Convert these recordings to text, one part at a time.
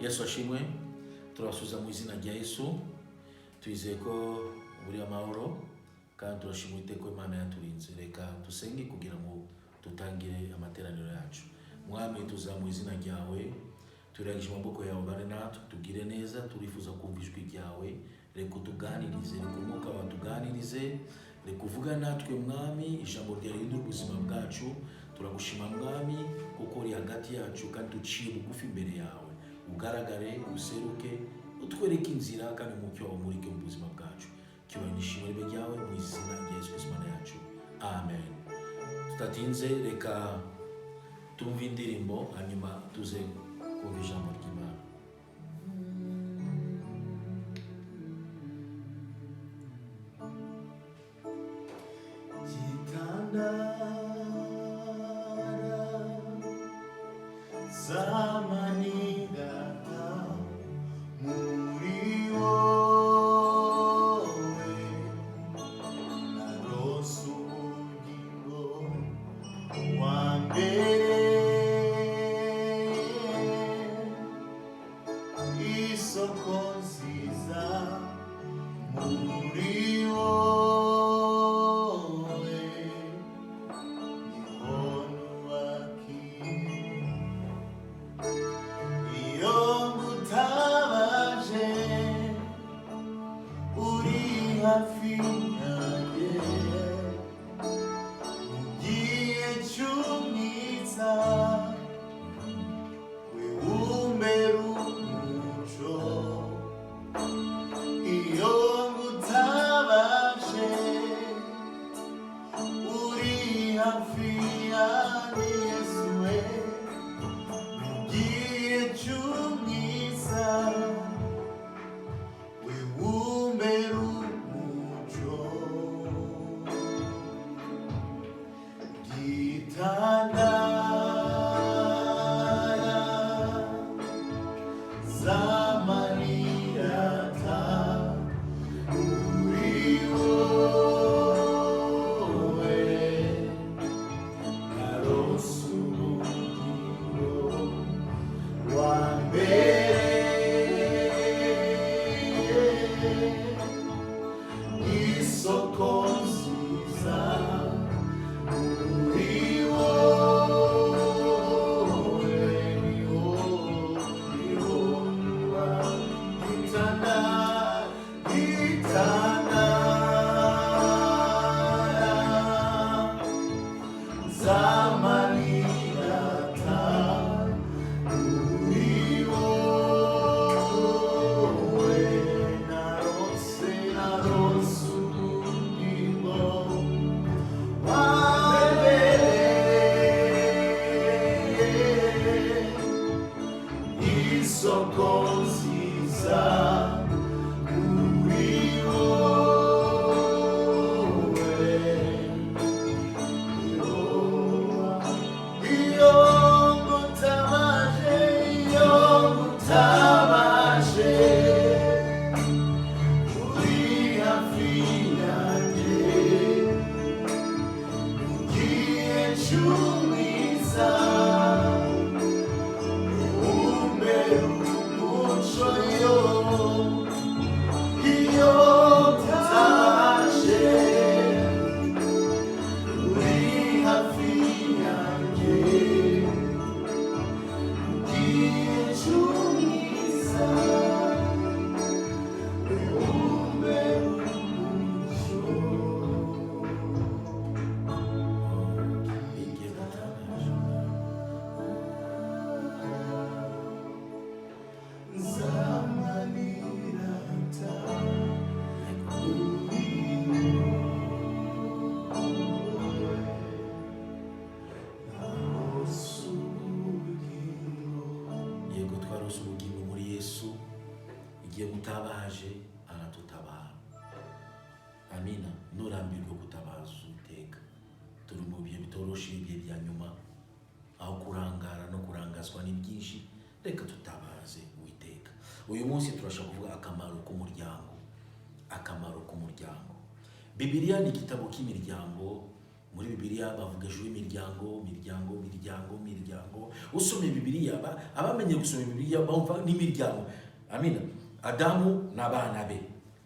Yesu ashimwe. Turasuza mu izina rya Yesu. Twizeye ko buri amahoro kandi turashimira iteko Imana yaturinze. Reka dusenge kugira ngo tutangire amateraniro yacu. Mwami, tuza mu izina ryawe, turagije amaboko yawe bari natwe, tugire neza, turifuza kumva ijwi ryawe. Reka tuganirize, reka umwuka watuganirize, reka uvuga natwe Mwami, ijambo ryawe rihindura ubuzima bwacu. Turagushima Mwami kuko uri hagati yacu kandi tuciye bugufi imbere yawe. Ugaragare, useruke, utwereke inzira kandi umucyo wawe umurike mu buzima bwacu. Cyubahiro n'ishimwe ribe ryawe mu izina rya Yesu Kristo Imana yacu. Amen. Tutatinze, reka tumve indirimbo hanyuma tuze kumva ijambo ry'Imana. Zamani data muri wowe narose ubugingo wa mbere, isoko nziza muri wowe niho nubakiye. Iyo ngutabaje uri hafi yanjye, mu gihe cy'umwiza we umbera umuco. Iyo ngutabaje uri hafi yanjye, Yesu we, cyumwiza we umbera umuco. Gitandara z'amarira muri wowe narose ubugingo wa mbere, isoko nziza muri wowe niho nuba. Gitandara z'amarira isoko nziza muri wowe. Iyo ngutabaje uri hafi yanjye, mu gihe cy'umwiza umbera umuco. Iyo ngutabaje uri hafi yanjye, mu gihe cy'umwiza umbera umuco. Igihe gutabaje. Zamanira Yego, twarose ubugingo muri Yesu. Igihe mutabaje aratutabara. Amina. Nurambirwe gutabaza Uwiteka. Turi mu bihe bitoroshe, ibihe bya nyuma, aho kurangara no kurangazwa ni byinshi. Reka tutabaze Uwiteka. Uyu munsi turashaka kuvuga akamaro k'umuryango. Akamaro k'umuryango. Bibiliya ni igitabo cy'imiryango muri Bibiliya bavuga ejo imiryango. Usomye Bibiliya abamenye gusoma Bibiliya bumva n'imiryango. Amina. Adamu n'abana be.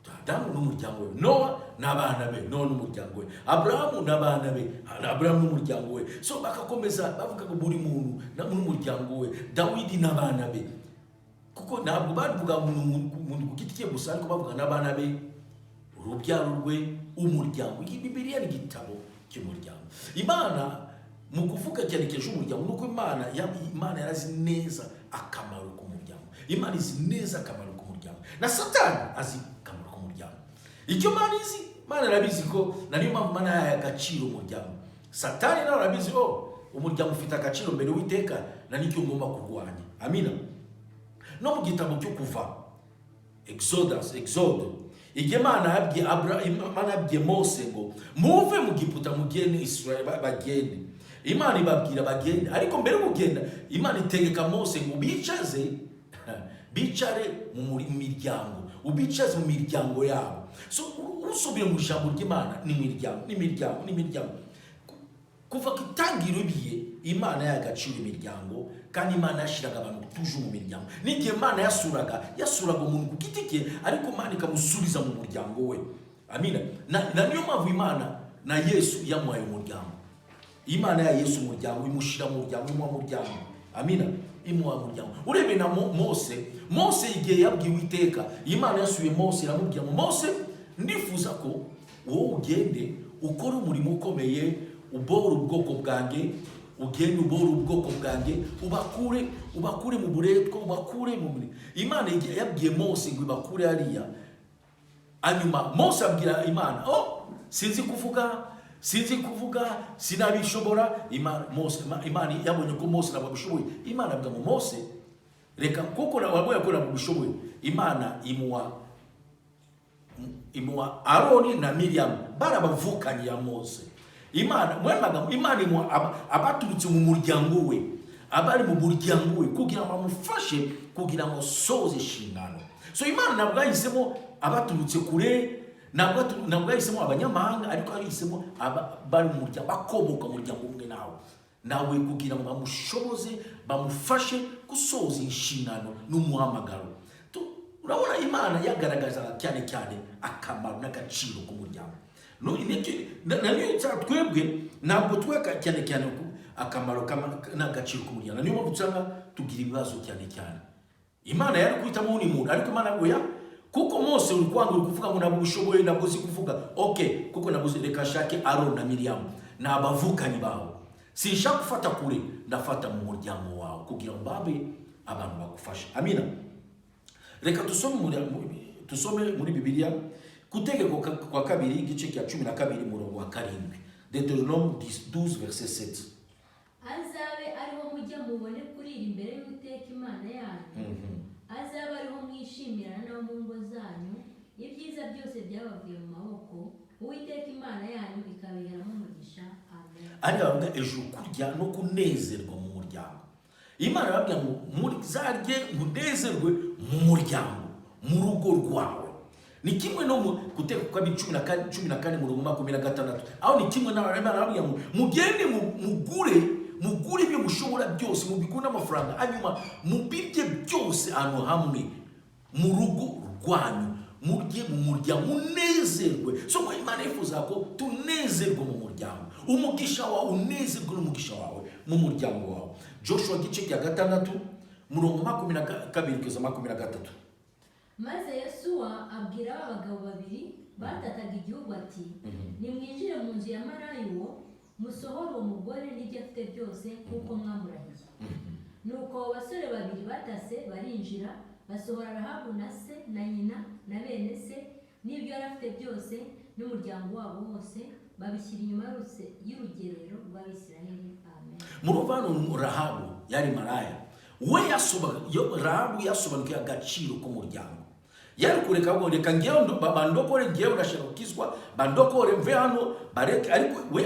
Adamu n'umuryango we. Noah n'abana be. Noah n'umuryango we. Abrahamu n'abana be. Abrahamu n'umuryango we. So bakakomeza bavuga ngo buri muntu n'umuryango we. Dawidi n'abana be. Kuko ntabwo bavuga umuntu ku giti cye gusa, ariko bavuga n'abana be, urubyaro rwe, umuryango. Iyi Bibiliya ni igitabo cy'umuryango. Imana mu kuvuga cyerekeje umuryango nuko Imana yarazi neza akamaro k'umuryango. Imana izi neza akamaro k'umuryango. Na Satani azi akamaro k'umuryango. Icyo Imana izi, Imana arabizi ko nariyo mpamvu Imana yahaye agaciro umuryango. Satani nawe arabizi umuryango ufite agaciro mbere w'iteka, na nicyo ngomba kurwanya. Amina. No mu gitabo cyo kuva Exode, igihe Imana yabwiye Mose ngo muve mu Giputa mugende Israel bagende. Imana ibabwira bagende, ariko mbere kugenda Imana itegeka Mose ngo bicare mu miryango, ubicaze mu miryango yabo. So usubiye mu ijambo ry'Imana n'imiryango. Kuva kitangiro biye Imana yagacira imiryango, kandi Imana yashiraga abantu tuje mu miryango. N'igihe Imana yasuraga umuntu ku giti cye, ariko Imana ikamusubiza mu muryango we. Amina. Na niyo mpamvu Imana na Yesu yamuhaye umuryango. Imana ya Yesu umuryango imushira mu muryango. Amina. Imuha umuryango. Urebe na Mose igihe yabwiwe iteka, Imana yasubiye Mose iramubwira ngo Mose, ndifuza ko wowe ugende ukora umurimo ukomeye, ubora ubwoko bwanjye, ugende ubora ubwoko bwanjye, ubakure mu buretwa, ubakure mu muri. Imana yabwiye Mose ngo ibakure hariya. Hanyuma Mose abwira Imana, sinzi kuvuga, sinabishobora. Imana yabonye ko Mose nababishoboye. Imana abwira ngo Mose, reka kuko waboye ko nababishoboye. Imana imuha Aroni na Miriam, barabavukanye ya Mose. Imana imuha abaturutse mu muryango we, abari mu muryango we, kugira ngo bamufashe kugira ngo soze inshingano. So Imana ntabwo yahisemo abaturutse kure, ntabwo yahisemo abanyamahanga, ariko yahisemo bari mu muryango, bakomoka mu muryango umwe nawe kugira ngo bamushoboze, bamufashe gusoza inshingano n'umuhamagaro. Urabona Imana yagaragaza cyane akamaro n'agaciro k'umuryango. Naniyo twebwe ntabwo tweka cyane akamaro n'agaciro k'umuryango. Niyo mpamvu usanga tugira ibibazo cyane. Imana yari kwitamo undi muntu, ariko Imana ngo kuko Mose uri kuvuga ngo ntabwo ushoboye, ntabwo uzi kuvuga. Okay, kuko nabuze, reka shake Aaron na Miriam, n'abavukanye bawe. Sinshaka gufata kure, ndafata mu muryango wawe kugira ngo babe abantu bagufasha. Amina. Reka tusome muri Bibiliya Kutegeko kwa kabiri igice cya 12 murongo wa 7. Deuteronome 12 verset 7. Azabe ariho mujya mubone kurira imbere y'Uwiteka Imana yanyu. Azabe ariho mwishimira no mu ngo zanyu, ibyiza byose byabavuye mu maboko, Uwiteka Imana yanyu ikabiheramo umugisha. Amen. Ari bavuga ejo kurya no kunezerwa mu muryango. Imana yababwira ngo muri zarye munezerwe mu muryango, mu rugo rwawe. Ni kimwe no mu Kutegeko kwa 14 murongo 26. Aho ni kimwe na Imana yababwira ngo mugende mugure ibyo mushobora byose, mubikunda amafaranga, hanyuma mubirye byose ahantu hamwe mu rugo rwanyu, murye mu muryango, unezerwe. So Imana yifuza ko tunezerwe mu muryango, umugisha wawe unezerwe n'umugisha wawe mu muryango wawe. Joshua gice cya 6 murongo 22-23. Maze Yesuwa abwira abagabo babiri batataga igihugu ati, nimwinjire mu nzu ya Marayo, musohore uwo mugore n'ibyo afite byose kuko mwamurahiye. Nuko abasore babiri batase barinjira, basohora Rahabu na se na nyina na bene se n'ibyo yari afite byose n'umuryango wabo wose, babishyira inyuma y'urugerero rw'Abisiraheli. Amen. Muruvano Rahabu yari maraya. Rahabu yasobanukiye agaciro k'umuryango. Yari kureka ngo reka ngewe bandokore, ngewe ndashaka kukizwa, bandokore mve hano bareke, ariko we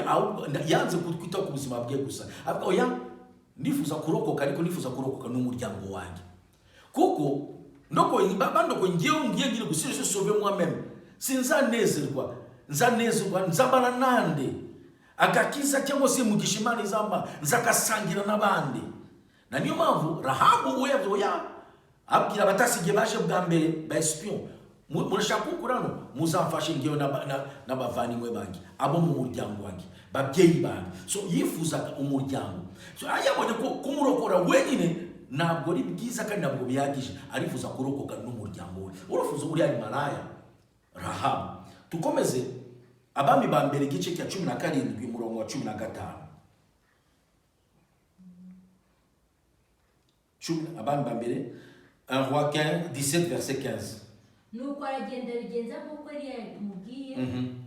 yanze kwita ku buzima bwe gusa. Oya, nifuza kurokoka, ariko nifuza kurokoka n'umuryango wanjye. Kuko bandoko ngewe ngiye gusubira sove moi même, sinzanezerwa nzabana nande. agakiza cyangwa se umugisha Imana izampa nzagasangira n'abandi. Na niyo mpamvu Rahabu oya abwira abatasigiye baje bwa mbere ba espion, murashaka kukurano muzamfashe ngewe n'abavandimwe banjye abo mu muryango wanjye babyeyi banjye. So yifuzaga umuryango. So ayabonye ko kumurokora wenyine ntabwo ari byiza kandi ntabwo bihagije, arifuza kurokoka n'umuryango we. Urafuza uri ari maraya Rahabu. Tukomeze Abami ba mbere igice cya 17 umurongo wa 15. Abami ba mbere un roi 17 verset 15. Nuko aragenda bigenza nk'uko Eliya yamubwiye,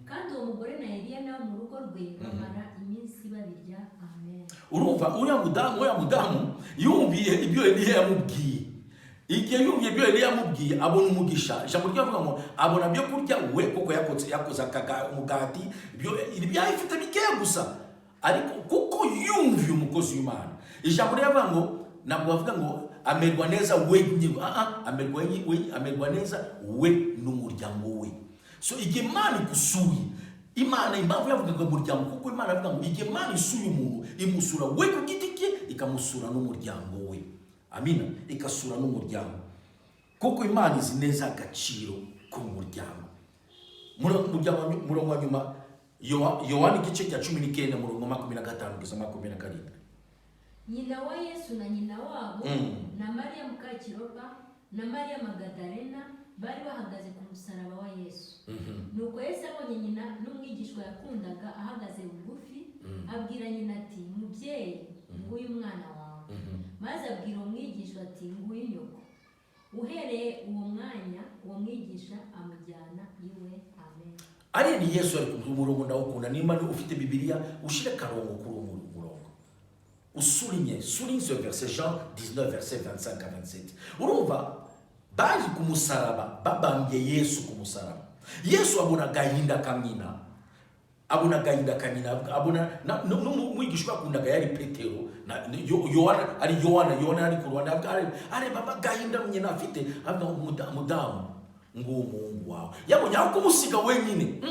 kandi uwo mugore na Eliya nawe mu rugo rwe bamara iminsi babirya. Amen. Urumva uriya mudamu yumviye ibyo Eliya yamubwiye. Igihe yumviye ibyo Eliya yamubwiye abona umugisha. Ijambo ryavuga ngo abona byo kurya we kuko yakoze umugati ibyo yifite bikeya gusa, ariko kuko yumviye umukozi w'Imana. Ijambo ryavuga ngo nabwo bavuga ngo amerwa neza we amerwa neza we n'umuryango we. So igihe Imana igusuye, Imana impamvu yavugaga umuryango kuko Imana avuga ngo igihe Imana isuye umuntu imusura we ku giti cye ikamusura n'umuryango we. Amina. Ikasura n'umuryango kuko Imana izi neza agaciro k'umuryango. Murongo wa nyuma Yohana igice cya 19 murongo 25 kugeza 27. Nyina wa Yesu na nyina wabo na Mariya muka Kiroba na Mariya Magadalena bari bahagaze ku musaraba wa Yesu. Nuko Yesu abonye nyina n'umwigishwa yakundaga ahagaze bugufi, abwira nyina ati, mubyeyi, nguyu umwana wawe. Maze abwira umwigishwa ati, nguyu nyoko. Uhereye uwo mwanya uwo mwigisha amujyana iwe. Amen. Ari ni Yesu ari ku murongo ndawukunda. Nimba ufite Bibiliya ushire karongo kuri uwo murongo. Souligne ce verset, Jean 19 verset 25 à 27. Urumva baje ku musaraba babambye Yesu ku musaraba. Yesu abona gahinda kamina, abona n'umwigishwa akundaga yari Petero na Yohana ari ku Rwanda ari baba gahinda nyina afite avuga mudamu ngo umuhungu wawe yabonye aho kumusiga wenyine.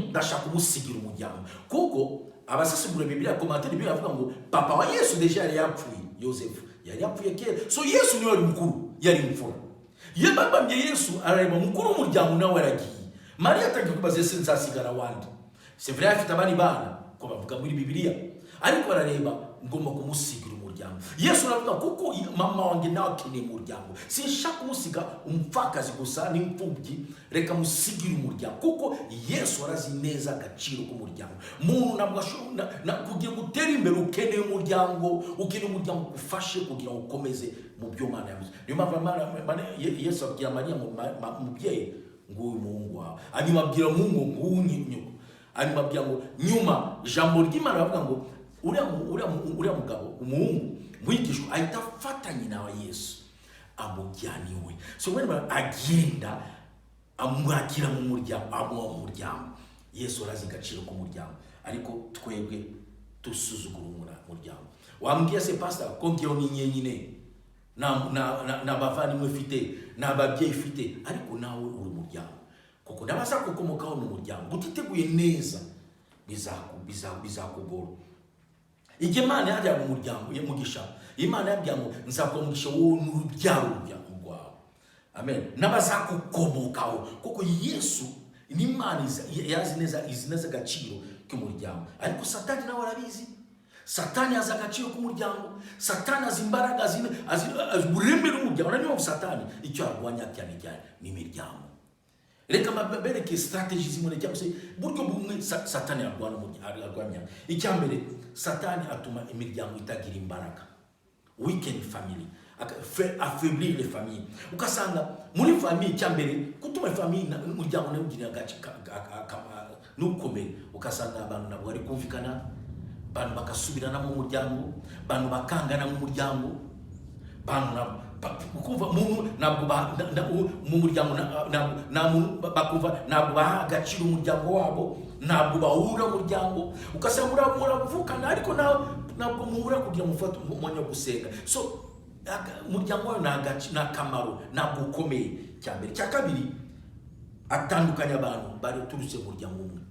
Ndashaka kumusigira umuryango kuko abasesengura Bibiliya komantere Bibiliya avuga ngo papa wa Yesu deja yari yapfuye, Yosefu yari yapfuye kera. So Yesu niwe ari mukuru, yari imfura. Yebabambye Yesu arareba mukuru umuryango nawe aragiye. Mariya atangiye kubaza ese nzasigara wandi. C'est vrai afite abandi bana ko bavuga muri Bibiliya, ariko arareba ngomba kumusigira umuryango. Yesu aravuga kuko mama wanjye nawe akeneye umuryango, sinshaka kumusiga umupfakazi gusa n'imfubyi, reka musigire umuryango kuko Yesu arazi neza agaciro k'umuryango. Muntu ntabwo kugira ngo utere imbere ukeneye umuryango, ugufashe kugira ngo ukomeze mu byo Imana yavuze. Niyo mpamvu Yesu abwira Mariya mubyeyi nguyu umuhungu wawe, hanyuma abwira Mungu nguyu nyoko, hanyuma abwira ngo nyuma ijambo ry'Imana ravuga ngo uriya mugabo umuhungu mwigishwa ahita afata nyina wa Yesu amujyana iwe. So wenda agenda amwakira mu muryango, amuha mu muryango. Yesu arazi agaciro k'umuryango, ariko twebwe dusuzugura umuryango. Wambwiye se pastor ko ngewe ni nyenyine na bavandimwe mfite n'ababyeyi mfite, ariko nawe uri umuryango kuko ndabaza kukomokaho mu muryango utiteguye neza bizakugora. Igihe Imana yajya mu muryango y'umugisha, Imana yabwiye ngo nzakumusha wowe n'urubyaro rwawe. Amen. N'abazakukomokaho kuko Yesu ni Imana yazi neza agaciro k'umuryango. Ariko Satani nawe arabizi. Satani azi agaciro k'umuryango. Satani azi imbaraga azi uburemere umuryango. Niyo Satani icyo arwanya cyane ni imiryango. Reka mabereke strategy zimwe cyangwa se buryo bumwe Satani arwanya. Icyambere, Satani atuma imiryango itagira imbaraga. Weaken family, affaiblir les familles. Ukasanga muri famille cyambere gutuma famille umuryango n'ugira agace n'ukomeye. Ukasanga abantu nabo bari kumvikana, abantu bakasubirana mu muryango, abantu bakangana mu muryango, abantu ukumva ntabwo mu muryango bakumva ntabwo baha agaciro umuryango wabo, ntabwo bahura umuryango. Ukasanga muravukana ariko ntabwo muhura kugira mufate umwanya wo gusenga. So umuryango wawe nta kamaro, ntabwo ukomeye. Cyambere. Cya kabiri, atandukanya abantu bari turutse mu muryango umwe.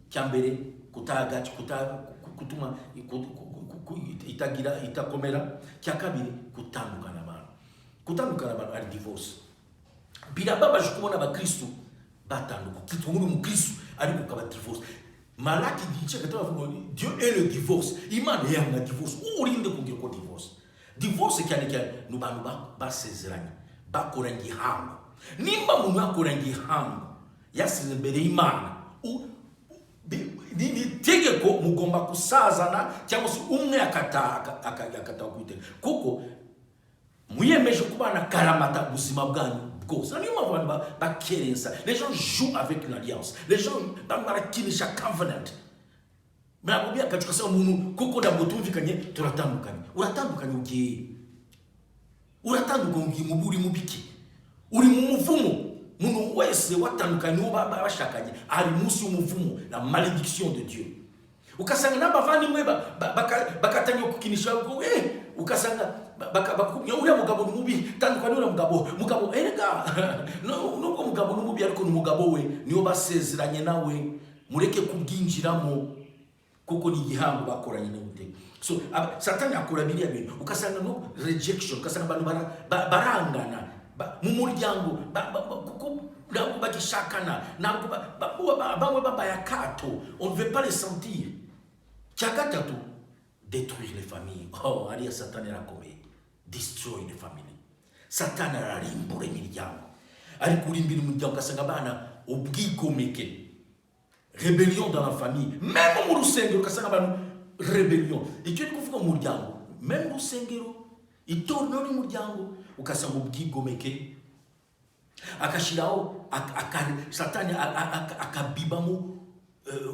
Cyambere, kutuma itagira itakomera. Cya kabiri gutandukana abantu ari divorce. Birababaje kubona abakristo batanduka, kitwa muri umukristo ariko ukaba divorce. Malaki gice katavuga Dieu est le divorce. Imana yanga divorce. Urinde kugira ko divorce. Divorce cyane n'abantu basezeranye, bakoranye ihango. Nimba umuntu yakoranye ihango yasize imbere y'Imana, ni tegeko mugomba kusazana cyangwa se umwe akata kwitega, kuko muyemeje kubana karamata ubuzima bwanyu bwose. Niyo mpamvu abantu bakerensa. Les gens jouent avec une alliance. Les gens barakinisha covenant. Mnabubia kachuka sema umuntu kuko ntabwo tumvikanye turatandukanye. Uratandukanye ugiye. Uratandukanye muburi mubiki. Uri mu muvumo. Umuntu wese watandukanye uba bashakanye ari munsi y'umuvumo, la malédiction de Dieu. Ukasanga n'abavandimwe bakatanya kukinisha ukasanga bakakubya uriya mugabo n'umubi tandukanye uriya mugabo erega nubwo mugabo n'umubi ariko n'umugabo we niyo basezeranye nawe, mureke kubwinjiramo kuko ni igihango bakoranye n'ubute. So Satani akora biriya bintu, ukasanga no rejection, ukasanga abantu barangana mu muryango kuko ntabwo bagishakana, ntabwo bamwe babayakato, on ne veut pas les sentir. Gatatu, détruire les familles. Oh, aliya Satani arakomeye. Destroy the family. Satani ararimbura imiryango. Ari kurimbira umuryango, ugasanga abana ubwigomeke. Rébellion dans la famille. Même mu rusengero ugasanga abantu rébellion. Icyo ni kuvuga mu muryango. Même mu rusengero, itorero n'umuryango ugasanga ubwigomeke. Akashiraho Satani akabibamo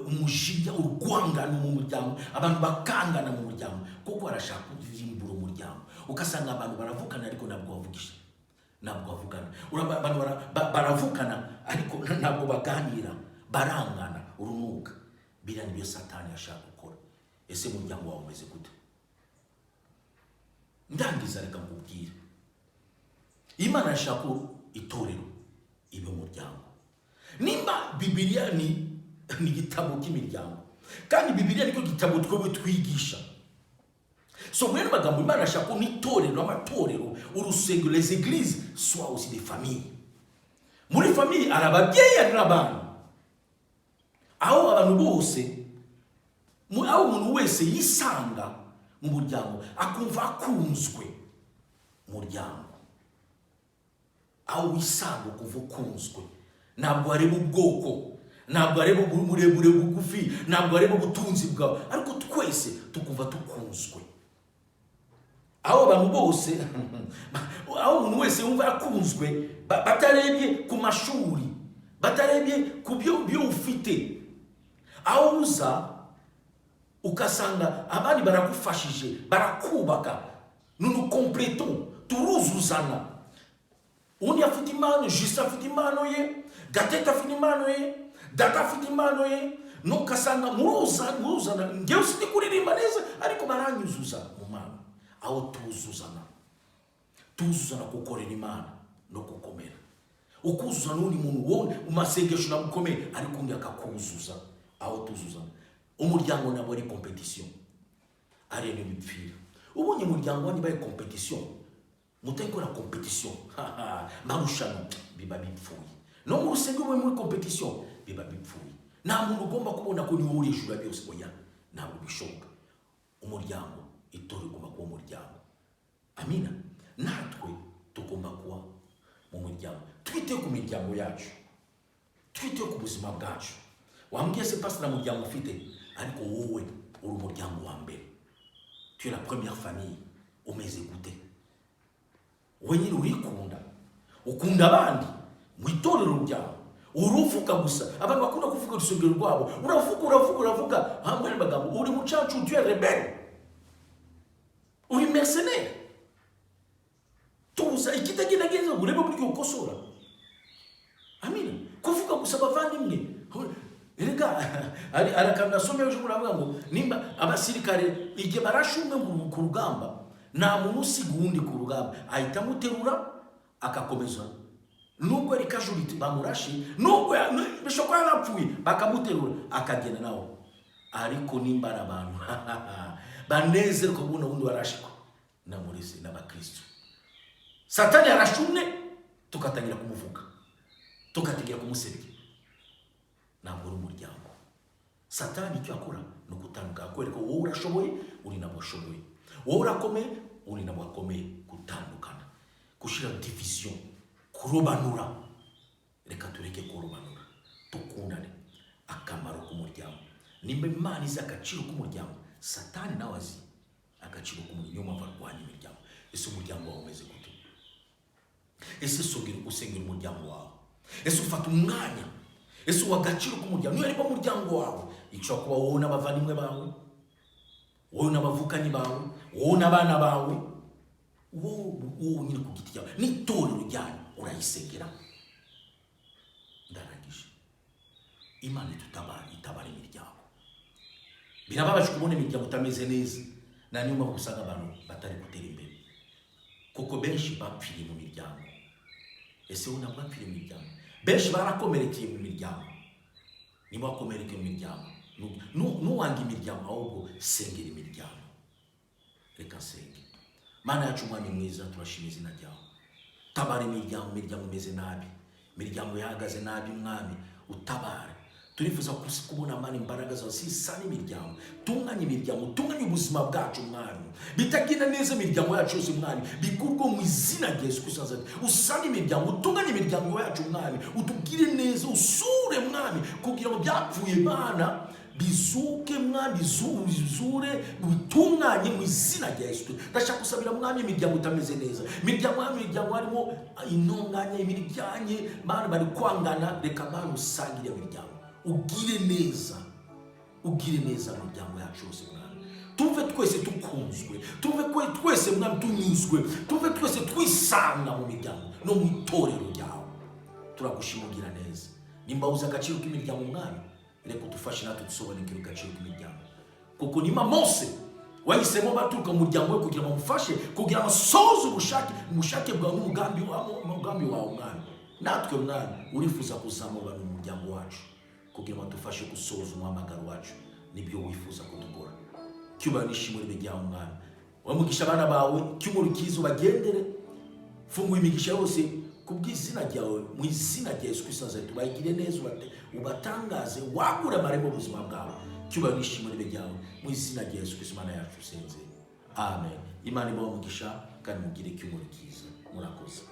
umujinya, urwangano mu muryango, abantu bakangana mu muryango kuko arashaka kuzimbura umuryango. Ukasanga abantu baravukana ariko ntabwo bavugana. Abantu baravukana ariko ntabwo baganira, barangana, urunuka. Biriya nibyo Satani ashaka gukora. Ese umuryango wawe umeze gute? Ndangiza reka nkubwire. Imana ashaka itorero ibe umuryango. Nimba Bibiliya ni igitabo cy'imiryango, kandi Bibiliya niko gitabo twebwe twigisha. So mwene magambo Imana ashaka n'itorero, amatorero, urusengero, les églises soient aussi des familles. Muri famille arababyeyi ari n'abana, aho abantu bose, aho umuntu wese yisanga mu muryango akumva akunzwe mu muryango, aho wisanga kuva ukunzwe. Ntabwo areba ubwoko, ntabwo areba uburebure bugufi, ntabwo areba ubutunzi bwawe, ariko twese tukumva tukunzwe. Aho abantu bose aho umuntu wese yumva akunzwe, batarebye ku mashuri, batarebye ku byo ufite. Aho uza ukasanga abandi barakufashije, barakubaka, nous complétons, turuzuzana. Undi afite impano, Juste afite impano ye, Gatete afite impano ye, Data afite impano ye, nukasanga muruzana. Ngewe sindi kuririmba neza ariko baranyuzuza mu mpano. Aho tuzuzana gukorera Imana no gukomera. Ukuzuza n'undi muntu wone umasengesho na gukomera ariko undi akakuzuza. Aho tuzuzana. Umuryango nabo ari competition, ari n'ibipfira. Ubonye umuryango wandi baye competition, mutekora competition, marushano biba bipfuye. No mu rusengero muri competition biba bipfuye. Nta muntu ugomba kubona ko ni wowe ijuru byose oya, ntabwo bishoboka. Umuryango itori ugomba kuba umuryango. Amina. Natwe tugomba kuba mu muryango. Twite ku miryango yacu, twite ku buzima bwacu. Wambwiye se pastor na muryango ufite, ariko wowe uri umuryango wa mbere. Tu es la première famille. Umeze gute? Wenyine urikunda, ukunda abandi mu itorero ryawe, uruvuga gusa. Abantu bakunda kuvuga urusengero rwabo, uravuga hamwe n'abagabo, uri mucacu, tu es rebelle, uri mercenaire. Tuza ikitagenageza urebe buryo ukosora. Amina. Kuvuga gusa abavandimwe. Erega arakamna somero cyo muravuga ngo nimba abasirikare igihe barashumwe ku rugamba, nta muntu usigundi ku rugamba, ahita muterura akakomeza. Nubwo ari casualty bamurashi, nubwo bishobora yapfuye bakamuterura akagenda nawo ariko nimbara abantu banezerwa kubona undi warashikwa na murisi n'abakristo. Satani arashumne tukatangira kumuvuga, tukatangira kumusebya. Ntabwo uri umuryango. Satani icyo akora ni ukutandukana, kwereka wowe urashoboye uri nabo ushoboye, wowe urakomeye uri nabo akomeye, gutandukana, gushira division, kurobanura. Reka tureke kurobanura, tukundane. Akamaro k'umuryango, nimba Imana izi agaciro k'umuryango, Satani nawe azi agaciro k'umuryango. Niyo mpamvu arwanya imiryango. Ese umuryango wawe umeze gute? Ese usengera umuryango wawe? Ese ufata umwanya? Ese uha agaciro k'umuryango? Niyo ariko umuryango wawe icyo kuba wowe n'abavandimwe bawe, wowe n'abavukanyi bawe, wowe n'abana bawe, wowe nyine ku giti cyawe n'itorero ryanyu urayisengera. Ndarangije. Imana itabara imiryango. Birababaje kubona imiryango utameze neza, na niyo mpamvu usanga abantu batari gutera imbere, kuko benshi bapfiriye mu miryango. Ese wowe ntabwo bapfiriye mu miryango? Benshi barakomerekeye mu miryango. Niba wakomerekeye mu miryango, nuwanga imiryango, ahubwo sengera imiryango. Reka senge. Mana yacu Mwami mwiza, turashima izina ryawe. Tabara imiryango imeze nabi, imiryango yahagaze nabi Mwami, utabare. Turifuza kubona Mana imbaraga zawe sisana imiryango, tunganye imiryango, tunganye ubuzima bwacu Mwami, bitagenda neza imiryango yacu yose Mwami, bikurwa mu izina rya Yesu Kristo. Usane imiryango, tunganye imiryango yacu Mwami, utugire neza, usure Mwami, kugira ngo byapfuye Mana bizuke Mwami, bizure bitunganye mu izina rya Yesu. Ndashaka gusabira Mwami imiryango itameze neza, imiryango harimo intonganya, imiryanye Mana bari kwangana. Reka Mana usangire imiryango, ugire neza imiryango yacu yose Mwami. Tuve twese tukunzwe, tuve twese Mwami tunyuzwe, tuve twese twisanga mu miryango no mu itorero ryawe. Turagushimugira neza. Nimba uzi agaciro k'imiryango Mwami, reka udufashe natwe dusobanukirwe agaciro k'imiryango, kuko nima Mose wahisemo baturuka mu muryango we kugira ngo bamufashe, kugira ngo asohoze ubushake bwawe n'umugambi wawe Mwami. Natwe Mwami urifuza kuzamura mu muryango wacu, kugira ngo dufashe gusohoza umuhamagaro wacu nibyo wifuza kudukora. Cyubahiro n'ishimwe bijyaho Mwami. Wamugisha abana bawe, cyumurikizo bagendere, funguye imigisha yose kubw'izina ryawe, mu izina rya Yesu Kristo Nazareti. Bayigire neza, ubatangaze, wagura amarembo ubuzima bwawe. Cyubahiro n'ishimwe bijyaho mu izina rya Yesu Kristo Mana yacu senze. Amen. Imana ibahe umugisha kandi mugire cyumurikizo. Murakoze.